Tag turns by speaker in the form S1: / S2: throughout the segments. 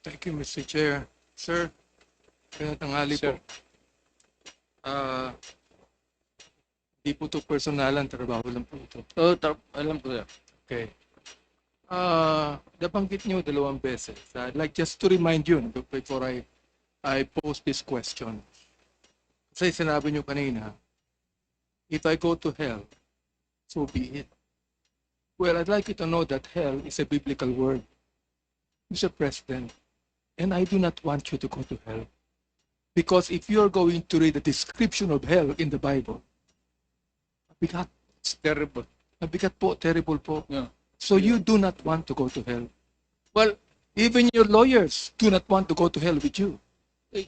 S1: Thank you, Mr. Chair. Sir, kaya tanghali po.
S2: Sir.
S1: Di po ito personalan, trabaho lang po ito.
S2: Alam ko, sir.
S1: Okay. Nabanggit niyo 2 beses. I'd like just to remind you before I pose this question. Kasi sinabi niyo kanina, if I go to hell, so be it. Well, I'd like you to know that hell is a biblical word, Mr. President, and I do not want you to go to hell. Because if you're going to read the description of hell in the Bible, mabigat,
S2: It's terrible.
S1: mabigat po, terrible po.
S2: Yeah.
S1: So you do not want to go to hell.
S2: Well,
S1: Even your lawyers do not want to go to hell with you.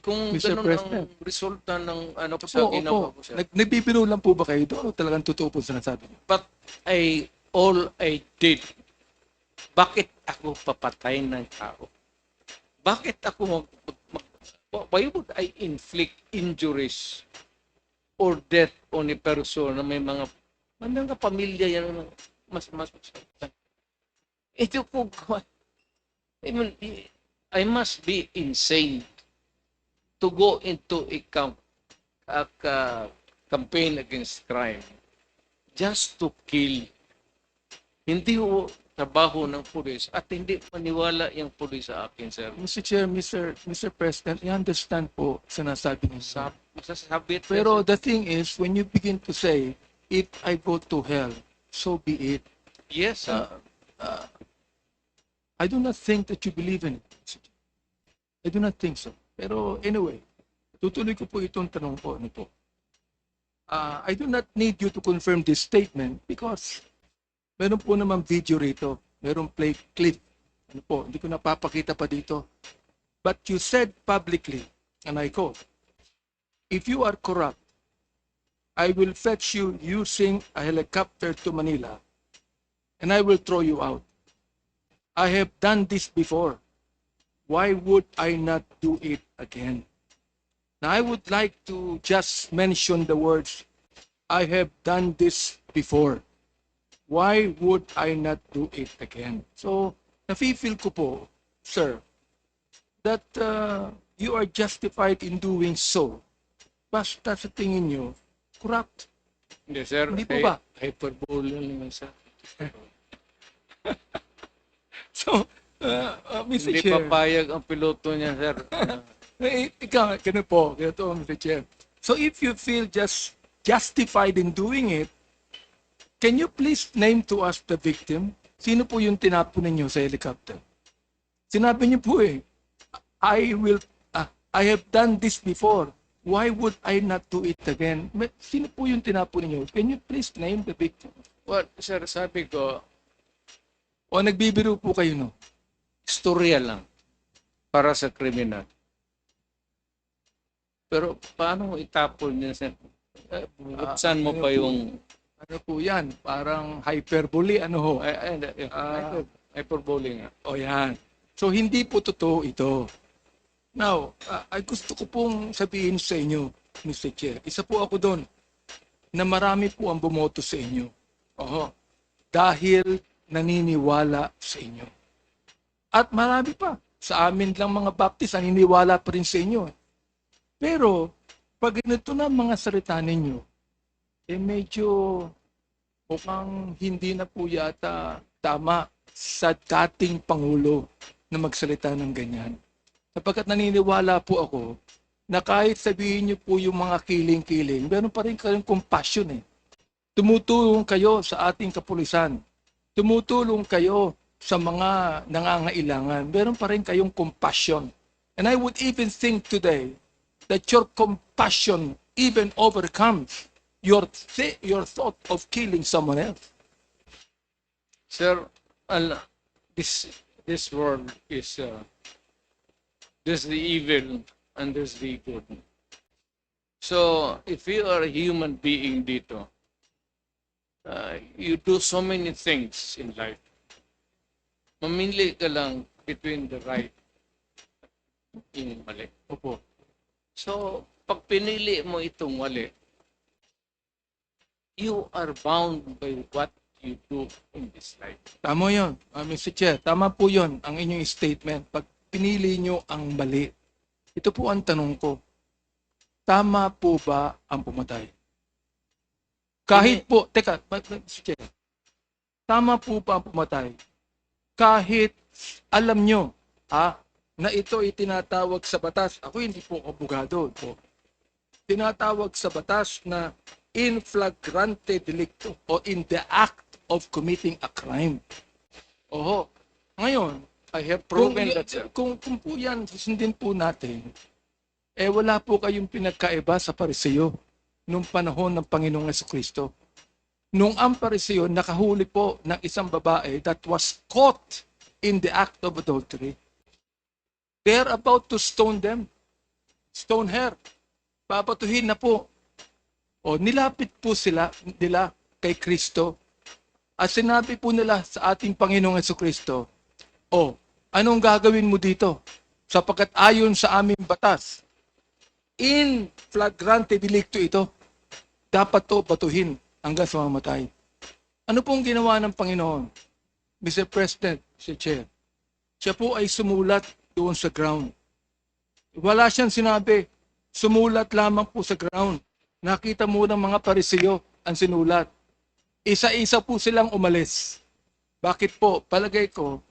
S2: kung
S1: Mr.
S2: ganun
S1: President.
S2: ang resulta ng ano ko sa ginawa ko, sir.
S1: Nagbibiro lang po ba kayo doon o talagang totoo po sinasabi niyo?
S2: But all I did, bakit ako papatay ng tao? Bakit ako why would I inflict injuries or death on a person na may mga pamilya yan na mas ito po, I mean, I must be insane to go into a campaign against crime just to kill. Hindi ho trabaho ng pulis at hindi maniwala yung pulis sa akin, sir.
S1: Mr. Chair, Mr. President, I understand po sinasabi niyo.
S2: Masasabi
S1: Pero the thing is, when you begin to say, if I go to hell, so be it.
S2: yes, sir.
S1: I do not think that you believe in it. Mr. Chair. I do not think so. Pero anyway, tutuloy ko po itong tanong po. Ano po. I do not need you to confirm this statement because meron po namang video rito. Meron play clip. Ano po, hindi ko napapakita pa dito. But you said publicly, and I quote, if you are corrupt, I will fetch you using a helicopter to Manila and I will throw you out. I have done this before. Why would I not do it again? Now, I would like to just mention the words, I have done this before. Why would I not do it again? So, nafe-feel ko po, sir, that you are justified in doing so. Basta sa tingin nyo, corrupt.
S2: Hindi, sir.
S1: Hindi po ba?
S2: Hyperbole naman, sir.
S1: So, Mr.
S2: Hindi
S1: Chair,
S2: papayag ang piloto niya, sir.
S1: ikaw, ganun po, ganito, Mr. Chair. So if you feel just justified in doing it, can you please name to us the victim? Sino po yung tinapon ninyo sa helicopter? Sinabi niyo po I have done this before. Why would I not do it again? Sino po yung tinapon ninyo? Can you please name the victim?
S2: Well, sir, sabi ko,
S1: O nagbibiro po kayo, no?
S2: istorya lang para sa kriminal. Pero paano mo itapon niya, sir? Buksan mo
S1: ano
S2: pa
S1: po?
S2: yung
S1: Ano po yan? Parang hyperbole, ano ho?
S2: hyperbole nga.
S1: O yan. So hindi po totoo ito. Now, ay gusto ko pong sabihin sa inyo, Mr. Chair, isa po ako doon na marami po ang bumoto sa inyo. Oho. Dahil naniniwala sa inyo. At marami pa. Sa amin lang mga Baptist, naniniwala pa rin sa inyo. Pero, pag ganito na mga salita ninyo, medyo mukhang hindi na po yata tama sa dating Pangulo na magsalita ng ganyan. Sapagkat naniniwala po ako na kahit sabihin niyo po yung mga kiling-kiling, meron pa rin kayong compassion eh. Tumutulong kayo sa ating kapulisan. Tumutulong kayo sa mga nangangailangan. Meron pa rin kayong compassion. And I would even think today that your compassion even overcomes your thought of killing someone else.
S2: Sir, this world is there's the evil and there's the good. So, if you are a human being dito, you do so many things in life. Mamili ka lang between the right at yung mali.
S1: Opo.
S2: So, pag pinili mo itong mali, you are bound by what you do in this life.
S1: Tama yun, Mr. Chair. Tama po yun ang inyong statement. Pag pinili nyo ang mali. Ito po ang tanong ko. Tama po ba ang pumatay? Kahit po, teka, Mr. Chair, tama po ba ang pumatay? Kahit alam nyo, na ito ay tinatawag sa batas. Ako hindi po abogado po. Tinatawag sa batas na in flagrante delicto o in the act of committing a crime. Oho. Ngayon,
S2: I have proven that, sir.
S1: Kung po yan, susundin po natin, wala po kayong pinagkaiba sa Pariseo nung panahon ng Panginoong Jesucristo. Nung ang Pariseo nakahuli po ng isang babae that was caught in the act of adultery, they're about to stone them. Stone her. Papatuhin na po. O nilapit po nila kay Kristo. At sinabi po nila sa ating Panginoong Jesucristo, anong gagawin mo dito? Sapagkat ayon sa aming batas, in flagrante delicto ito, dapat to batuhin hanggang sa mamatay. Ano pong ginawa ng Panginoon? Mr. President, Mr. Chair, siya po ay sumulat doon sa ground. Wala siyang sinabi, sumulat lamang po sa ground. Nakita mo ng mga Pariseo ang sinulat. Isa-isa po silang umalis. Bakit po? Palagay ko,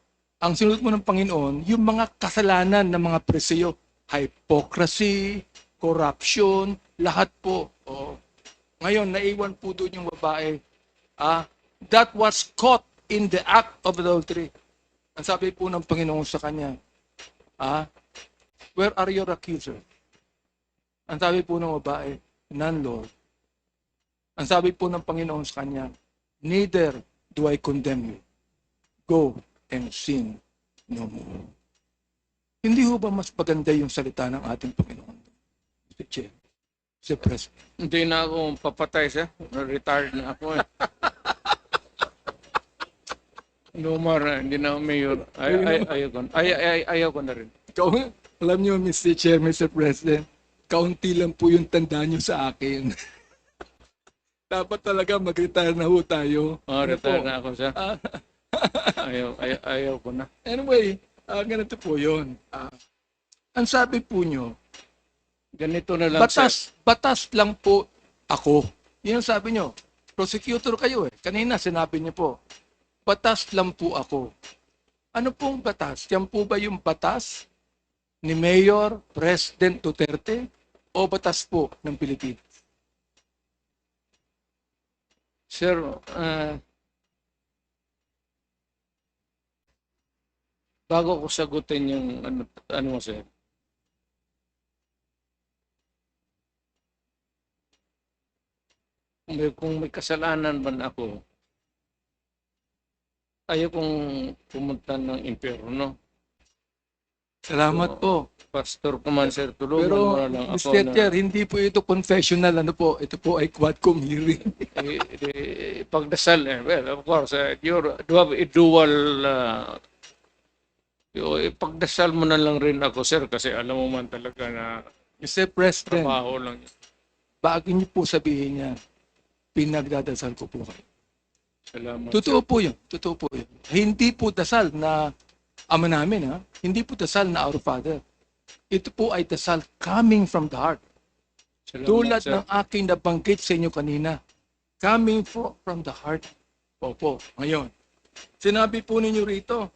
S1: ang sinulat mo ng Panginoon, yung mga kasalanan ng mga Pariseo, hypocrisy, corruption, lahat po. Ngayon, naiwan po doon yung babae that was caught in the act of adultery. Ang sabi po ng Panginoon sa kanya, where are your accusers? Ang sabi po ng babae, none, Lord. Ang sabi po ng Panginoon sa kanya, neither do I condemn you. Go and sin no more. Hindi ho ba mas maganda yung salita ng ating Panginoon? Mr. Chair, Mr. President.
S2: Hindi na ako papatay, sir. Retired na ako. No more, hindi na ako mayor. Ayaw ko na rin.
S1: Alam niyo, Mr. Chair, Mr. President, kaunti lang po yung tanda niyo sa akin. Dapat talaga mag-retire na ho tayo.
S2: Retire na ako, sir. Ayaw ko na.
S1: Anyway, ganito po yun. Ang sabi po nyo,
S2: ganito na lang, sir.
S1: Batas lang po ako. Yun ang sabi nyo. Prosecutor kayo eh. Kanina sinabi niyo po, batas lang po ako. Ano pong batas? Yan po ba yung batas ni Mayor President Duterte o batas po ng Pilipinas?
S2: Sir, bago ko sagutin yung ano mo, sir. Kung may kasalanan man ako, ayaw kong pumunta ng impyerno.
S1: Salamat po.
S2: Pastor ko man, sir, tulungan
S1: Pero,
S2: mo na lang ako.
S1: Mr. Chair, hindi po ito confessional. Ano po? Ito po ay quadcom hearing.
S2: Pagdasal, well, of course, you have a dual, pagdasal mo na lang rin ako, sir, kasi alam mo man talaga na
S1: Mr. President,
S2: trabaho lang.
S1: bago niyo po sabihin niya, pinagdadasal ko po kayo.
S2: Salamat.
S1: Totoo po yun. Totoo po yun. Hindi po dasal na Ama namin, ha? Hindi po dasal na Our Father. Ito po ay dasal coming from the heart.
S2: Salamat,
S1: Tulad
S2: sir.
S1: ng aking nabanggit sa inyo kanina. Coming from the heart. Opo, ngayon. Sinabi po ninyo rito,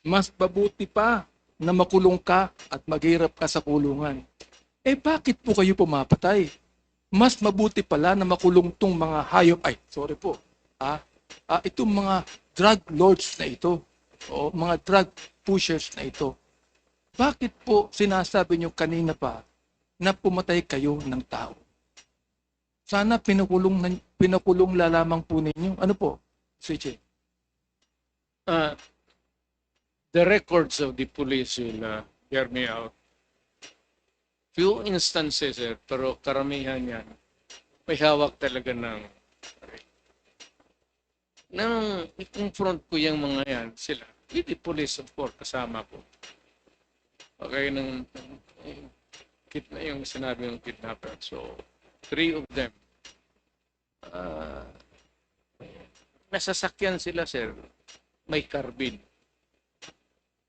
S1: mas mabuti pa na makulong ka at maghirap ka sa kulungan. Bakit po kayo pumapatay? Mas mabuti pala na makulong tong mga hayop. Itong mga drug lords na ito. O mga drug pushers na ito. Bakit po sinasabi nyo kanina pa na pumatay kayo ng tao? Sana pinakulong lamang po ninyo. Ano po, Sir?
S2: The records of the police will bear me out. Few instances, sir, pero karamihan yan, may hawak talaga ng nang i-confront ko yung mga yan, sila, with the police, of course, kasama ko. Okay, yung sinabi ng kidnapper. So, 3 of them, nasasakyan sila, sir, may carbine.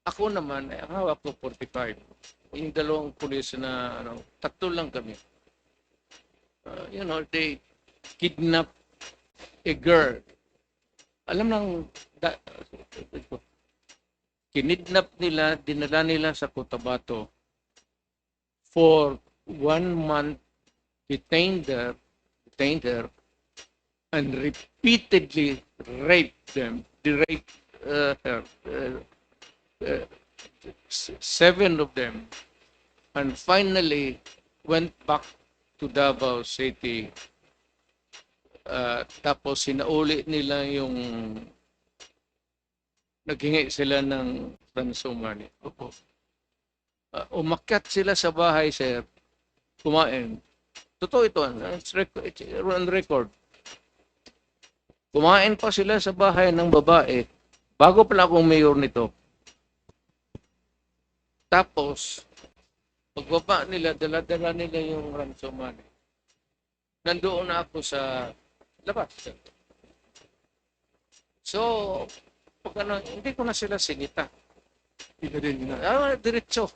S2: Ako naman, ang hawak ko 45. Yung dalawang pulis na, tatlo lang kami. They kidnap a girl. Alam lang, da, kinidnap nila, dinala nila sa Cotabato for 1 month, detained her, and repeatedly raped them. They raped her, 7 of them, and finally went back to Davao City. Tapos sinauli nila yung naghingi sila ng ransom money. Opo. Umakyat sila sa bahay, sir. Kumain. Totoo ito. It's on record. Kumain pa sila sa bahay ng babae. Bago pala akong mayor nito. Tapos, pagbaba nila, dala-dala nila yung ransom money. Nandoon na ako sa labas. So, hindi ko na sila sinita.
S1: Ina din, ina.
S2: Diretso.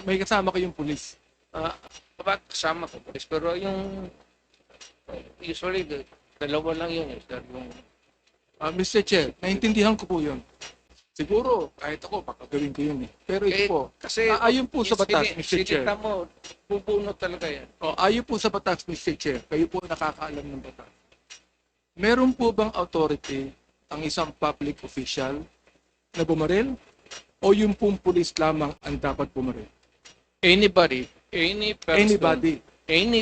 S1: May kasama kayong pulis.
S2: Kapag kasama ko, police, pero usually, dalawa lang yun.
S1: Mr. Chair, naintindihan ko po yun. Siguro, kahit ako, baka gawin ko yun eh. Pero ito po,
S2: kasi
S1: ayon po sa batas, Mr. Chair.
S2: Sinita mo, pupuno talaga yan.
S1: Ayon po sa batas, Mr. Chair, kayo po nakakaalam ng batas. Meron po bang authority ang isang public official na bumaril? O yung pong pulis lamang ang dapat bumaril?
S2: Anybody, any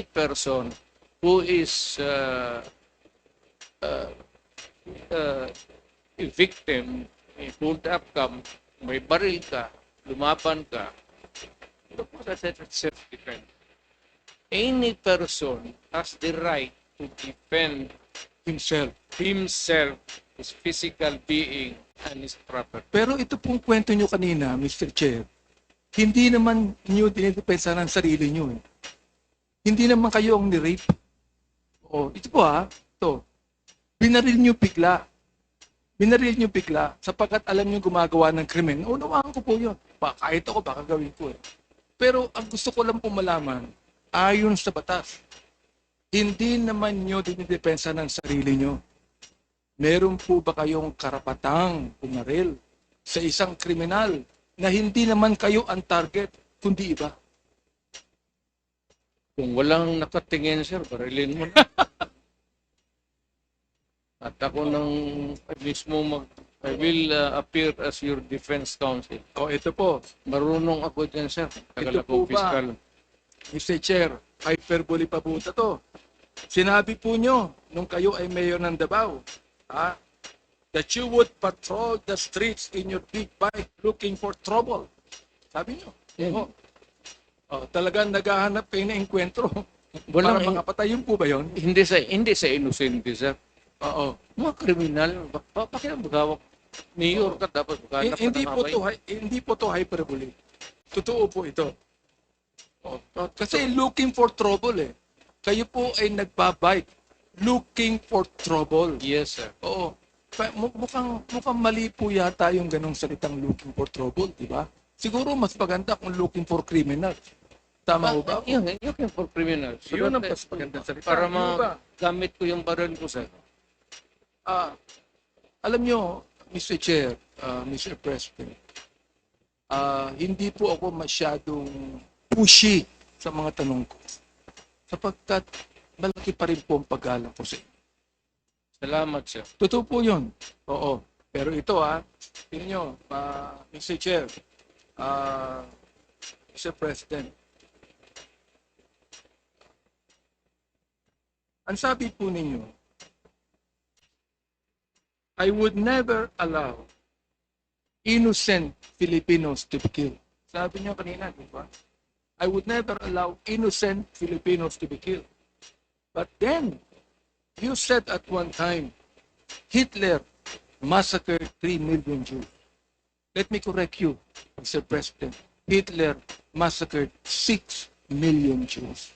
S2: person who is a victim, pulled up ka, may baril ka, lumaban ka, ito po sa self-defense. Any person has the right to defend
S1: Himself.
S2: his physical being, and his property.
S1: Pero ito pong kwento nyo kanina, Mr. Chair, hindi naman nyo dinidepensa ng sarili nyo eh. Hindi naman kayo ang ni-rape. Ito po ito. Binaril nyo bigla. Binaril nyo bigla sapagkat alam nyo gumagawa ng krimen. Unawaan ko po yun. Kahit ako, baka gawin ko eh. Pero ang gusto ko lang po malaman, ayon sa batas, hindi naman nyo dinidepensa ng sarili nyo. Meron po ba kayong karapatang pumaril sa isang kriminal na hindi naman kayo ang target, kundi iba?
S2: Kung walang nakatingin, sir, barilin mo na. At ako nang mismo I will appear as your defense counsel.
S1: Ito po.
S2: Marunong ako dyan, sir.
S1: Ito
S2: Tagal
S1: po
S2: ako
S1: ba,
S2: fiscal.
S1: Mr. Chair, hyperbole pa po ito. Sinabi po nyo nung kayo ay mayor ng Davao, that you would patrol the streets in your big bike looking for trouble. Sabi nyo.
S2: Yeah.
S1: Talagang naghahanap kayo ng enkwentro.
S2: Walang
S1: para mga patayin po ba yun?
S2: Hindi sa innocent, sir.
S1: Oo.
S2: Mga kriminal, bakit ang magawak? Mayor ka dapat maghanap ka
S1: Hindi
S2: ng
S1: po
S2: away.
S1: hindi po to hyperbole. Totoo po ito. Kasi looking for trouble eh. Kayo po ay nagbabike looking for trouble.
S2: Yes, sir.
S1: Oo. Mukhang mali po yata yung ganong salitang looking for trouble, di ba? Siguro mas maganda kung looking for criminal. Tama ho ba?
S2: Looking for criminals. So
S1: Yun ang
S2: that-
S1: mas magandang salita.
S2: Para
S1: Di ho ba?
S2: magamit ko yung baril ko, sir.
S1: Alam nyo, Mr. Chair, Mr. President, hindi po ako masyadong pushy sa mga tanong ko. Sapagkat malaki pa rin po ang pag-alang ko sa inyo.
S2: Salamat, sir.
S1: Totoo po yun. Oo. Pero ito tingnan nyo, Mr. Chair, Mr. President, ang sabi po ninyo, I would never allow innocent Filipinos to be killed. Sabi niyo kanina, di ba? I would never allow innocent Filipinos to be killed. But then, you said at one time, Hitler massacred 3 million Jews. Let me correct you, Mr. President. Hitler massacred 6 million Jews.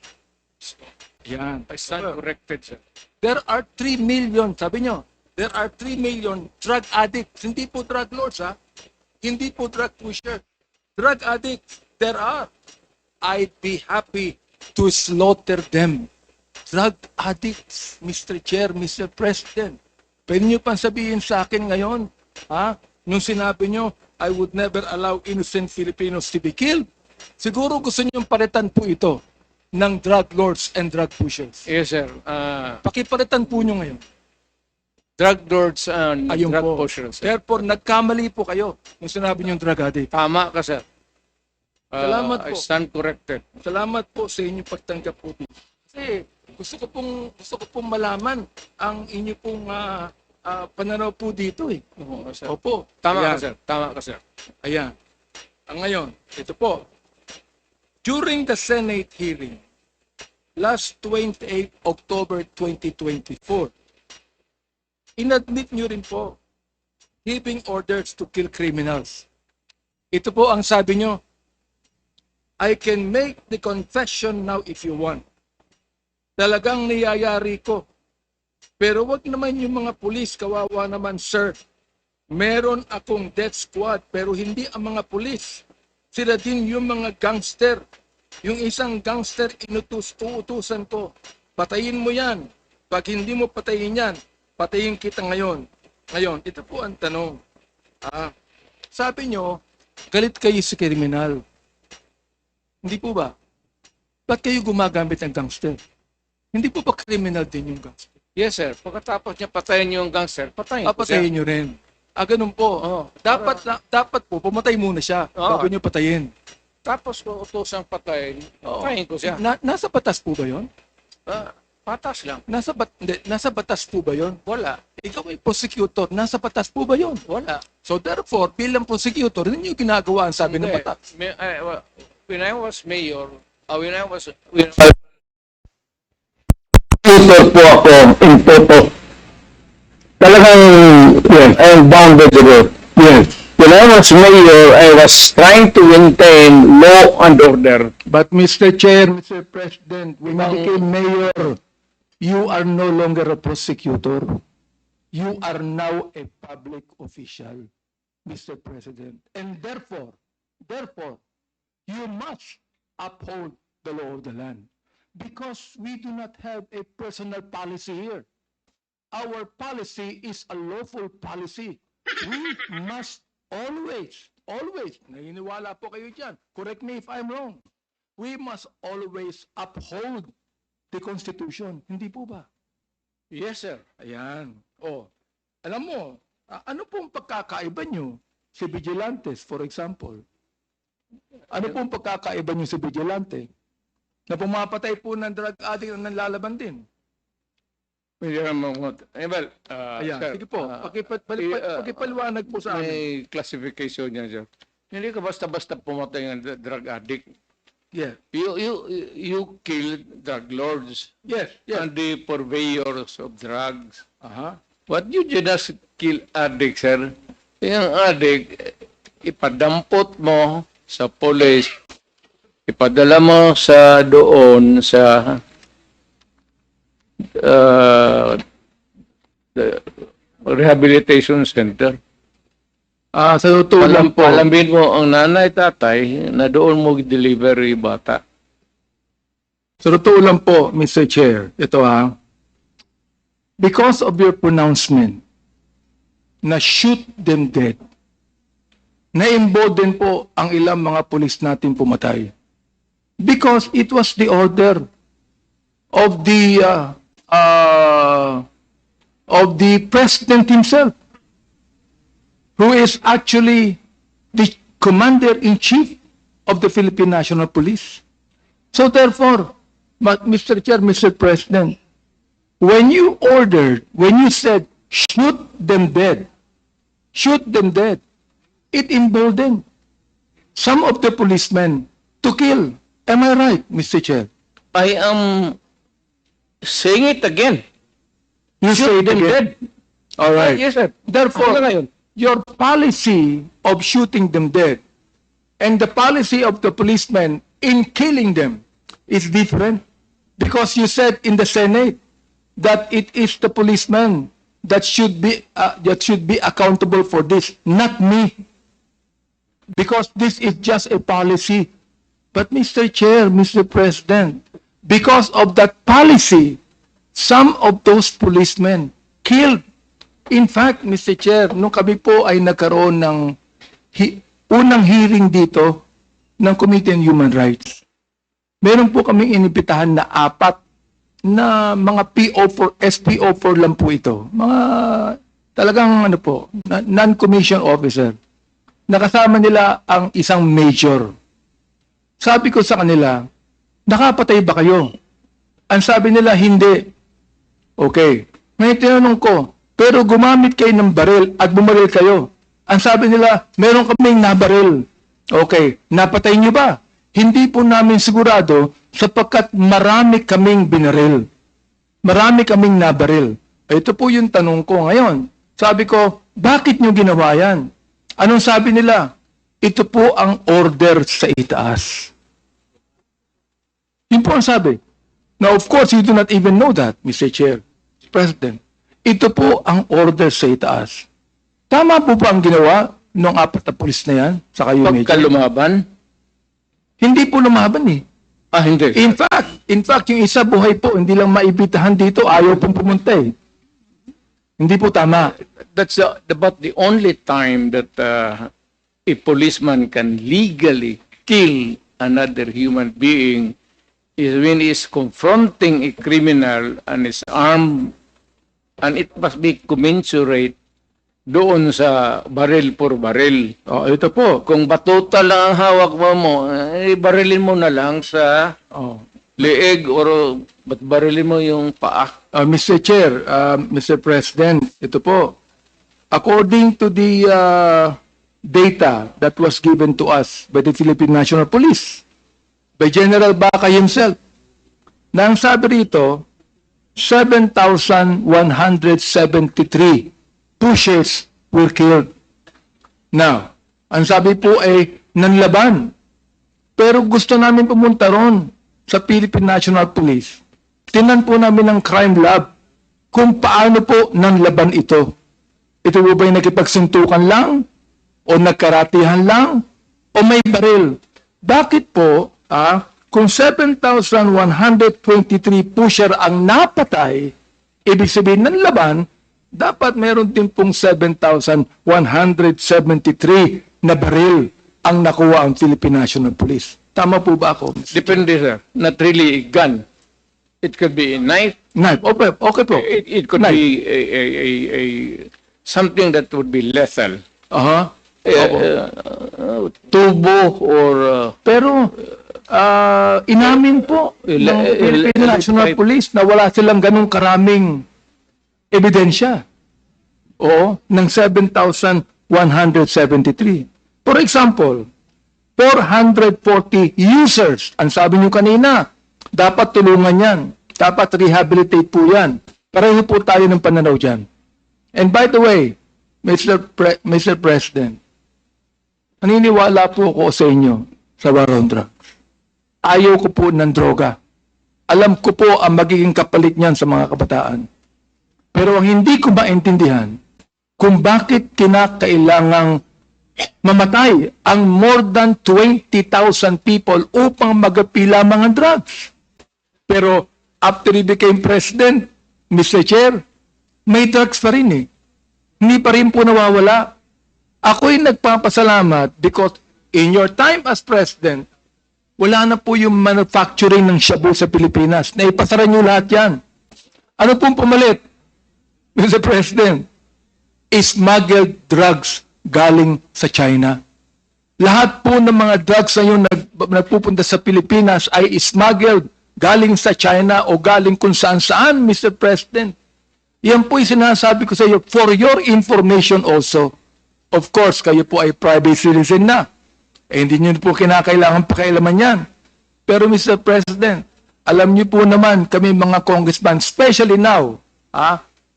S1: Yan.
S2: I stand corrected, sir.
S1: There are 3 million, sabi nyo, there are 3 million drug addicts. Hindi po drug lords, Hindi po drug pusher. Drug addicts, there are. I'd be happy to slaughter them. Drug addicts, Mr. Chair, Mr. President. Pwede nyo pang sabihin sa akin ngayon, ha? Nung sinabi nyo, I would never allow innocent Filipinos to be killed. Siguro gusto nyo palitan po ito ng drug lords and drug pushers.
S2: Yes, sir.
S1: Pakipalitan po nyo ngayon.
S2: Drug lords and
S1: Ayun
S2: drug
S1: po.
S2: pushers.
S1: Therefore, nagkamali po kayo nung sinabi nyo drug addict.
S2: Tama ka, sir.
S1: Salamat
S2: I
S1: po.
S2: stand corrected.
S1: Salamat po sa inyong pagtanggap po dito. Kasi gusto ko pong malaman ang inyo pong pananaw po dito eh.
S2: Oo, sir.
S1: Opo.
S2: Tama
S1: Ayan.
S2: ka, sir. Tama ka, sir.
S1: Ayan. Ang ngayon, ito po. During the Senate hearing, last 28 October 2024, inadmit nyo rin po giving orders to kill criminals. Ito po ang sabi nyo, I can make the confession now if you want. Talagang niyayari ko. Pero wag naman yung mga pulis, kawawa naman sir. Meron akong death squad pero hindi ang mga pulis. Sila din yung mga gangster. Yung isang gangster uutusan ko. Patayin mo yan. Pag hindi mo patayin yan, patayin kita ngayon. Ngayon, ito po ang tanong. Sabi nyo, galit kayo sa kriminal. Hindi po ba? Ba't kayo gumagamit ng gangster? Hindi po ba criminal din yung gangster?
S2: Yes, sir. Pagkatapos niya patayin yung gangster, patayin ko
S1: Patayin
S2: siya.
S1: nyo rin. Ganun po.
S2: Oo.
S1: Dapat po, pumatay muna siya
S2: Oo.
S1: bago nyo patayin.
S2: Tapos ko utosang patayin, patayin ko siya.
S1: Nasa batas po ba yun?
S2: Patas lang.
S1: Nasa batas po ba yun?
S2: Wala.
S1: Ikaw ay prosecutor, nasa batas po ba yun?
S2: Wala.
S1: So therefore, bilang prosecutor, hindi nyo ginagawa ang sabi ng
S2: Hindi.
S1: batas.
S2: When I was mayor,
S3: Tutor po ako in toto. Talagang, yes, I am bounded to do. Yes. When I was mayor, I was trying to maintain law and order.
S1: But Mr. Chair, Mr. President, when you became mayor, you are no longer a prosecutor. You are now a public official, Mr. President. And therefore, you must uphold the law of the land. Because we do not have a personal policy here. Our policy is a lawful policy. We must always, naniniwala po kayo dyan, correct me if I'm wrong, we must always uphold the Constitution. Hindi po ba?
S2: yes, sir.
S1: Ayan. Alam mo, ano pong pagkakaiba nyo si Vigilantes, for example? Ano pong pagkakaiba nyo si Vigilante? Na pumapatay po ng drug addict na nalalaban din.
S2: Well,
S1: Ayan,
S2: sir,
S1: sige po. Pakipaliwanag po sa amin.
S2: may classification niya, sir. Hindi ka basta-basta pumatay ng drug addict.
S1: Yeah.
S2: You kill drug lords
S1: Yes, yes.
S2: and the purveyors of drugs.
S1: Aha.
S2: What you just kill addict, sir? Yung addict, ipadampot mo sa police, ipadala mo sa doon sa the rehabilitation center.
S1: Sa totoo lang po.
S2: Palamin mo ang nanay, tatay na doon mo deliver yung bata.
S1: Sa totoo lang po, Mr. Chair, ito because of your pronouncement na shoot them dead, na-embolden po ang ilang mga pulis natin pumatay. Because it was the order of the president himself, who is actually the commander-in-chief of the Philippine National Police. So therefore, Mr. Chair, Mr. President, when you said, shoot them dead, it emboldened some of the policemen to kill. Am I right, Mr. Chair?
S2: I am saying it again.
S1: You say them dead. All right.
S2: Yes, sir.
S1: Therefore,
S2: Ano ngayon?
S1: your policy of shooting them dead and the policy of the policemen in killing them is different, because you said in the Senate that it is the policeman that should be accountable for this, not me. because this is just a policy. But Mr. Chair, Mr. President, because of that policy, some of those policemen killed. In fact, Mr. Chair, nung kami po ay nagkaroon ng unang hearing dito ng Committee on Human Rights, meron po kaming inibitahan na 4 na mga PO4, SPO4 lang po ito. Mga talagang ano po, non-commissioned officer. Nakasama nila ang isang major. Sabi ko sa kanila, nakapatay ba kayo? Ang sabi nila, hindi. Okay. Ngayon tinanong ko, pero gumamit kayo ng baril at bumaril kayo. Ang sabi nila, meron kaming nabaril. Okay. Napatay niyo ba? Hindi po namin sigurado sapagkat marami kaming binaril. Marami kaming nabaril. Ito po yung tanong ko ngayon. Sabi ko, bakit niyo ginawa yan? Anong sabi nila? Ito po ang order sa itaas. Yun po ang sabi. Now, of course, you do not even know that, Mr. Chair, President. Ito po ang order sa itaas. Tama po ba ang ginawa ng 4 na pulis na yan? Sa kayo,
S2: Pagka
S1: Major?
S2: lumaban?
S1: Hindi po lumaban eh.
S2: Hindi.
S1: In fact, yung isa buhay po, hindi lang maibitahan dito, ayaw pong pumunta eh. Hindi po tama.
S2: That's about the only time that a policeman can legally kill another human being is when he is confronting a criminal and is armed, and it must be commensurate doon sa baril for baril.
S1: Oh, ito po.
S2: Kung batuta lang ang hawak mo, barilin mo na lang sa
S1: Oh.
S2: leeg or barilin mo yung paa.
S1: Mr. Chair, Mr. President, ito po. According to the data that was given to us by the Philippine National Police, by General Baca himself, na ang sabi rito, 7,173 pushers were killed. Now, ang sabi po ay nanlaban. Pero gusto namin pumunta ron sa Philippine National Police. Tinan po namin ng crime lab kung paano po nanlaban ito. Ito po ba'y nakipagsuntukan lang? O nagkaratihan lang? O may baril? Bakit po, kung 7,123 pusher ang napatay, ibig sabihin ng laban, dapat meron din pong 7,173 na baril ang nakuha ang Philippine National Police. Tama po ba ako?
S2: Depende, sir. Not really a gun. It could be a knife.
S1: Knife. Okay po.
S2: It could
S1: Knife.
S2: be a something that would be lethal.
S1: Aha.
S2: Tubo or
S1: Pero inamin po ng Philippine National Police na wala silang ganong karaming ebidensya. Oo, ng 7,173. For example, 440 users. Ang sabi nyo kanina, dapat tulungan yan. Dapat rehabilitate po yan. Pareho po tayo ng pananaw dyan. And by the way, Mr. President, naniniwala po ako sa inyo sa war on drugs. Ayaw ko po ng droga. Alam ko po ang magiging kapalit niyan sa mga kabataan. Pero ang hindi ko maintindihan, kung bakit kinakailangang mamatay ang more than 20,000 people upang magapila mga drugs. Pero after he became president, Mr. Chair, may drugs pa rin eh. Hindi pa rin po nawawala. Ako'y nagpapasalamat because in your time as president, wala na po yung manufacturing ng shabu sa Pilipinas. Naipasara nyo lahat yan. Ano pong pumalit, Mr. President? Smuggled drugs galing sa China. Lahat po ng mga drugs na yung nagpupunta sa Pilipinas ay smuggled galing sa China o galing kung saan-saan, Mr. President. Yan po yung sinasabi ko sa iyo for your information also. Of course, kayo po ay private citizen na. Eh, hindi nyo po kinakailangan pakialaman yan. Pero Mr. President, alam niyo po naman kami mga congressman, especially now,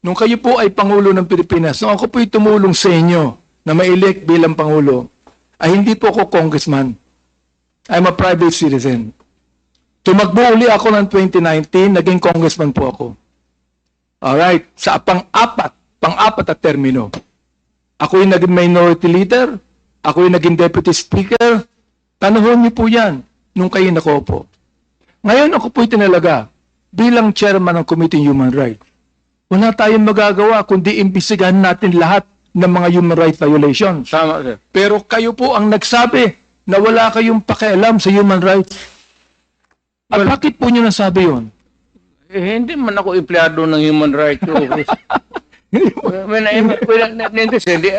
S1: nung kayo po ay Pangulo ng Pilipinas, nung ako po'y tumulong sa inyo na ma-elect bilang Pangulo, ay hindi po ako congressman. I'm a private citizen. Tumakbo uli ako ng 2019, naging congressman po ako. Alright, sa pang-apat at termino. Ako'y naging minority leader, Ako yung naging Deputy Speaker. Panahon niyo po yan nung kayo nakopo. Ngayon ako po'y tinalaga bilang chairman ng Committee on Human Rights. Wala tayong magagawa kundi imbisigahan natin lahat ng mga human rights violations.
S2: Tama, sir.
S1: Pero kayo po ang nagsabi na wala kayong pakialam sa human rights. At bakit po niyo nasabi yun?
S2: Hindi man ako empleyado ng human rights.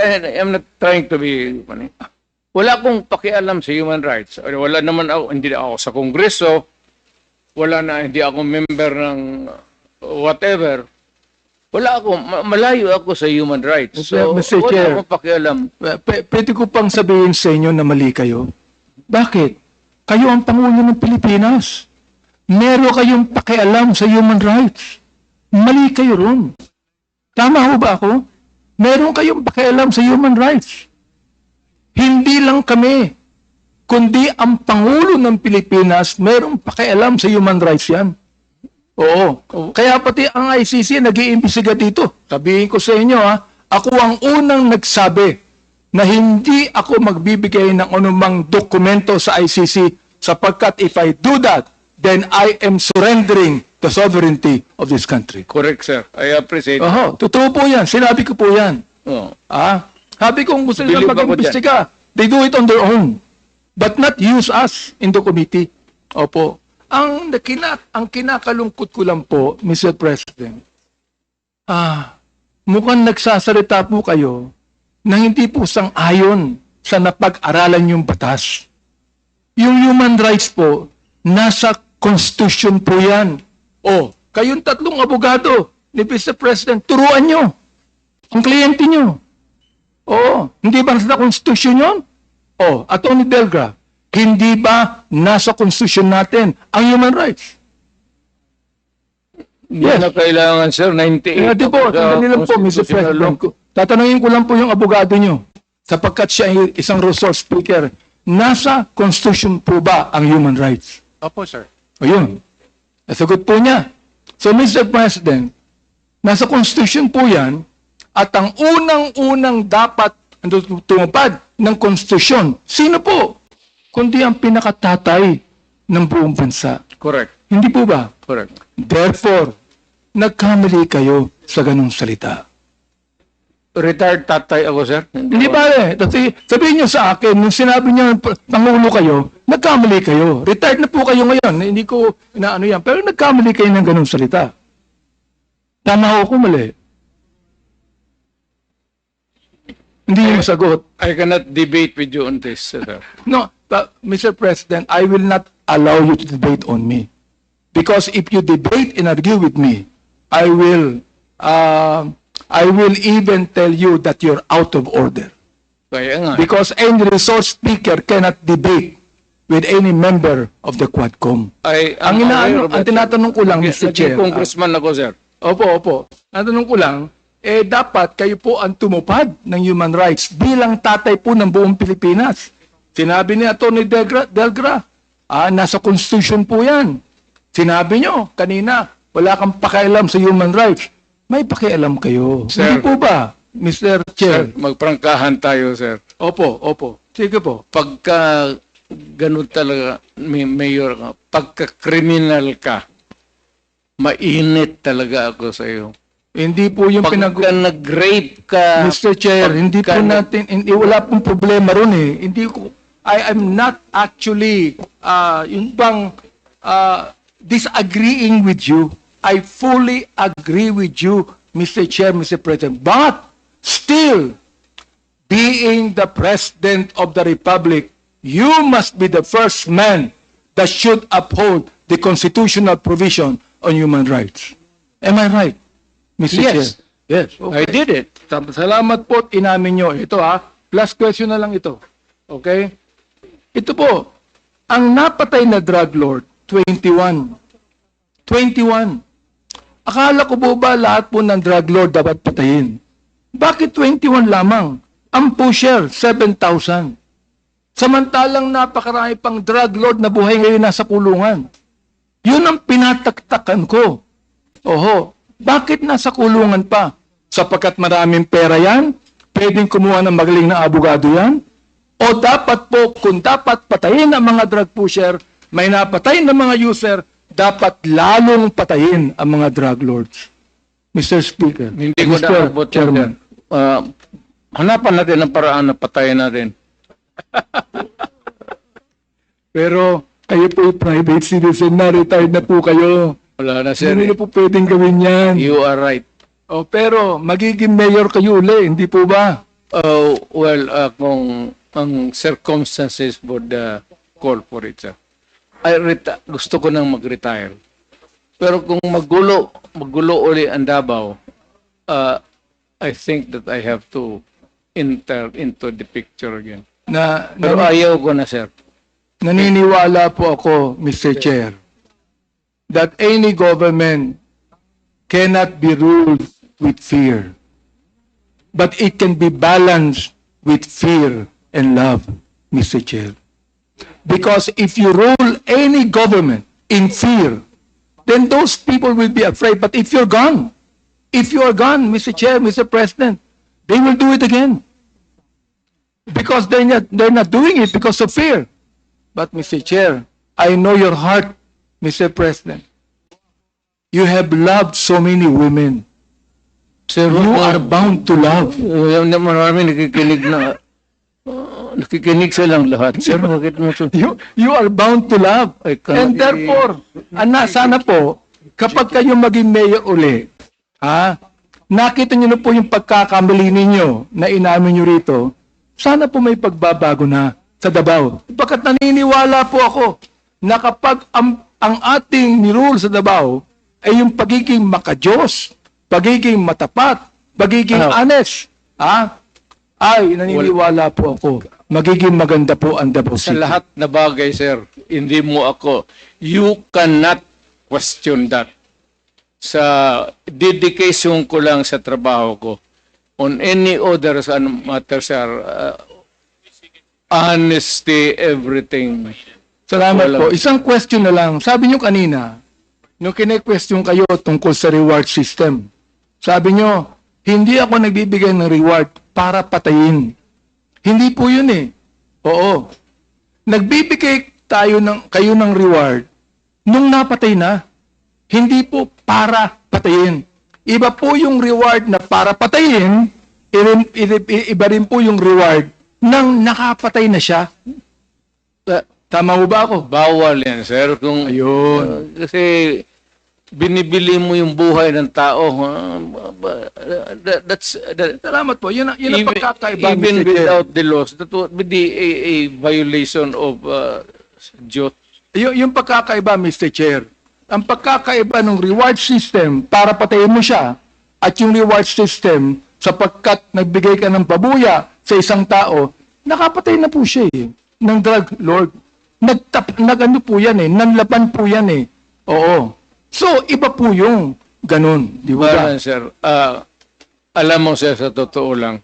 S2: I'm not trying to be funny. Wala akong pakialam sa human rights. Wala naman ako, hindi ako sa Kongreso. Hindi ako member ng whatever. Wala ako, malayo ako sa human rights. So,
S1: Mr.
S2: wala
S1: Chair.
S2: akong pakialam.
S1: Pwede ko pang sabihin sa inyo na mali kayo. Bakit? Kayo ang Pangulo ng Pilipinas. Meron kayong pakialam sa human rights. Mali kayo ron. Tama ho ba ako? Meron kayong pakialam sa human rights. Hindi lang kami, kundi ang Pangulo ng Pilipinas, merong pakialam sa human rights yan. Oo. Kaya pati ang ICC nag-iimbestiga dito. Sabihin ko sa inyo ako ang unang nagsabi na hindi ako magbibigay ng anumang dokumento sa ICC sapagkat if I do that, then I am surrendering the sovereignty of this country.
S2: Correct, sir. I appreciate it.
S1: Oho, totoo po yan. Sinabi ko po yan.
S2: Oh.
S1: Sabi ko, gusto nila
S2: Believe ako
S1: mag-imbestiga. They do it on their own. But not use us in the committee. Opo. Ang kinakalungkot ko lang po, Mr. President, mukhang nagsasalita po kayo na hindi po sang-ayon sa napag-aralan yung batas. Yung human rights po, nasa Constitution po yan. Kayong tatlong abogado ni Mr. President, turuan nyo ang kliyente nyo. Hindi ba nasa Constitution yun? Attorney Delgra, hindi ba nasa Constitution natin ang human rights?
S2: Yes. Na kailangan, sir, 98.
S1: Di po, sandali lang po, Mr. President. Tatanungin ko lang po yung abogado nyo, sapagkat siya ay isang resource speaker, nasa Constitution po ba ang human rights?
S4: Opo, sir.
S1: Ayun. Nasagot po niya. So, Mr. President, nasa Constitution po yan, at ang unang-unang dapat tumupad ng Constitution, sino po? Kundi ang pinakatatay ng buong bansa.
S2: Correct.
S1: Hindi po ba?
S2: Correct.
S1: Therefore, nagkamali kayo sa ganong salita.
S2: Retired tatay ako, sir.
S1: Hindi ba sabihin niyo sa akin, nung sinabi niyo Pangulo kayo, nagkamali kayo. Retired na po kayo ngayon. Hindi ko inaano yan. Pero nagkamali kayo ng ganong salita. Tama ako mali. Hindi yung sagot.
S2: I cannot debate with you on this, sir.
S1: No, but Mr. President, I will not allow you to debate on me. Because if you debate and argue with me, I will even tell you that you're out of order.
S2: Kaya nga.
S1: Because any resource speaker cannot debate with any member of the Quadcom. Ang tinatanong ko lang, Mr. Chair.
S2: Congressman ako, sir.
S1: Opo. Ang tanong ko lang, dapat kayo po ang tumupad ng human rights bilang tatay po ng buong Pilipinas. Sinabi ni Atty. Delgra, nasa Constitution po yan. Sinabi nyo kanina, wala kang pakialam sa human rights. May pakialam kayo.
S2: Sir,
S1: hindi po ba, Mr. Chair?
S2: Sir, magprangkahan tayo, sir.
S1: Opo. Sige po.
S2: Pagka ganun talaga, Mayor, pagka-criminal ka, mainit talaga ako sa iyo.
S1: Hindi po yung
S2: Pagka nag-rape ka,
S1: Mr. Chair, hindi po natin, wala pong problema ron eh. I am not actually, yung bang, disagreeing with you. I fully agree with you, Mr. Chair, Mr. President. But, still, being the President of the Republic, you must be the first man that should uphold the constitutional provision on human rights. Am I right, Mr.
S2: Yes.
S1: Chair? Yes.
S2: I did it.
S1: Salamat po at inamin nyo. Ito last question na lang ito. Okay? Ito po, ang napatay na drug lord, 21. Akala ko po ba lahat po ng drug lord dapat patayin? Bakit 21 lamang? Ang pusher, 7,000. Samantalang napakarami pang drug lord na buhay ngayon nasa kulungan. Yun ang pinataktakan ko. Bakit nasa kulungan pa? Sapagkat maraming pera yan? Pwedeng kumuha ng magaling na abogado yan? O dapat po, kung dapat patayin ang mga drug pusher, may napatay ng mga user, dapat lalong patayin ang mga drug lords. Mr. Speaker.
S2: Hindi ko
S1: Mr.
S2: naabot yan, sir.
S1: Chairman.
S2: Hanapan natin ang paraan na patayin natin.
S1: Pero kayo po private citizen na, retired na po kayo.
S2: Wala na, sir.
S1: Hindi na po pwedeng gawin yan.
S2: You are right.
S1: O, pero magiging mayor kayo uli, hindi po ba?
S2: Kung ang circumstances would call for it, sir. Gusto ko nang mag-retire. Pero kung magulo uli ang Davao, I think that I have to enter into the picture again. Pero ayaw ko na, sir.
S1: Naniniwala po ako, Mr. Chair, that any government cannot be ruled with fear, but it can be balanced with fear and love, Mr. Chair. Because if you rule any government in fear, then those people will be afraid. But if you're gone, Mr. Chair, Mr. President, they will do it again. Because they're not doing it because of fear. But Mr. Chair, I know your heart, Mr. President. You have loved so many women.
S2: Sir,
S1: You are bound to love.
S2: Marami nakikinig na. Nakikinig silang lahat. Sir, bakit mo ito?
S1: You are bound to love. And therefore, sana po, kapag kayo maging mayor uli, nakita niyo na po yung pagkakamali ninyo na inamin niyo rito, sana po may pagbabago na sa Davao. Bakit naniniwala po ako na kapag ang ating nirule sa Davao ay yung pagiging makajos, pagiging matapat, pagiging honest, ay naniniwala po ako magiging maganda po ang Davao
S2: Sa
S1: City.
S2: lahat na bagay, sir, hindi mo ako, you cannot question that. Sa dedication ko lang sa trabaho ko, on any other matter, sir, honesty, everything.
S1: Salamat
S2: Wala.
S1: po. Isang question na lang. Sabi nyo kanina, nung kine-question kayo tungkol sa reward system, sabi nyo, hindi ako nagbibigay ng reward para patayin. Hindi po yun eh. Oo. Nagbibigay kayo ng reward nung napatay na. Hindi po para patayin. Iba po yung reward na para patayin, iba rin po yung reward nang nakapatay na siya. Tama mo ba ako?
S2: Bawal yan, sir. Kung,
S1: Ayun.
S2: kasi binibili mo yung buhay ng tao.
S1: Salamat po. Yun ang pagkakaiba.
S2: Even
S1: Mr. Chair.
S2: without the laws, that would be a violation of Diyos.
S1: Yung pagkakaiba, Mr. Chair, ang pagkakaiba ng reward system para patayin mo siya at yung reward system sapagkat nagbigay ka ng pabuya sa isang tao, nakapatay na po siya eh, ng drug lord. Nag-ano po yan eh, nanlaban po yan eh. Oo. So, iba po yung ganun. Di ba?
S2: Well, sir, alam mo, sir, sa totoo lang,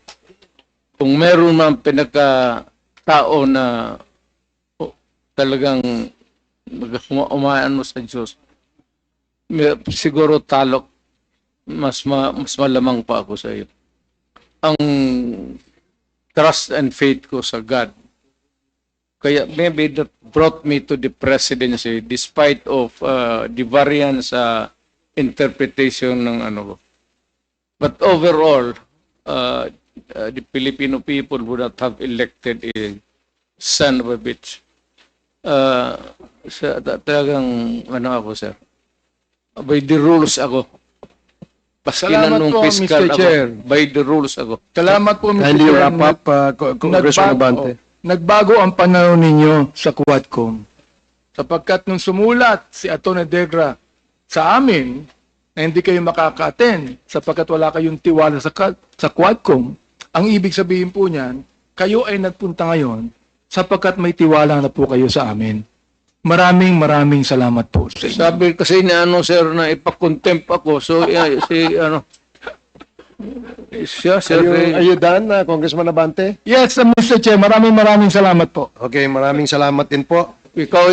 S2: kung meron man pinagka-tao na talagang umaano sa Diyos, siguro talok, mas malamang pa ako sa iyo. Ang trust and faith ko sa God, kaya maybe that brought me to the presidency despite of the variance interpretation ng ano ko. But overall, the Filipino people would not have elected a son of a bitch. Talagang ano ako, sir. By the rules ako. Paski na
S1: Salamat
S2: nung
S1: po,
S2: fiscal
S1: Mr.
S2: ako.
S1: Chair.
S2: By the rules ako.
S1: Salamat po, Mr.
S4: Kindly
S1: Chair.
S4: wrap up, Congressman Abante.
S1: Nagbago ang pananaw ninyo sa Quadcom. Sapagkat nung sumulat si Atty. Degra sa amin na hindi kayo makaka-attend sapagkat wala kayong tiwala sa Quadcom, ang ibig sabihin po niyan, kayo ay nagpunta ngayon sapagkat may tiwala na po kayo sa amin. Maraming salamat po sa inyo.
S2: Sabi kasi ni ano, sir, na ipakontempt ako. So, si ano, siya, sir,
S4: Are you done, Congressman Abante?
S1: Yes, Mr. Chair, maraming salamat po.
S4: Okay, maraming salamat din po.
S2: ikaw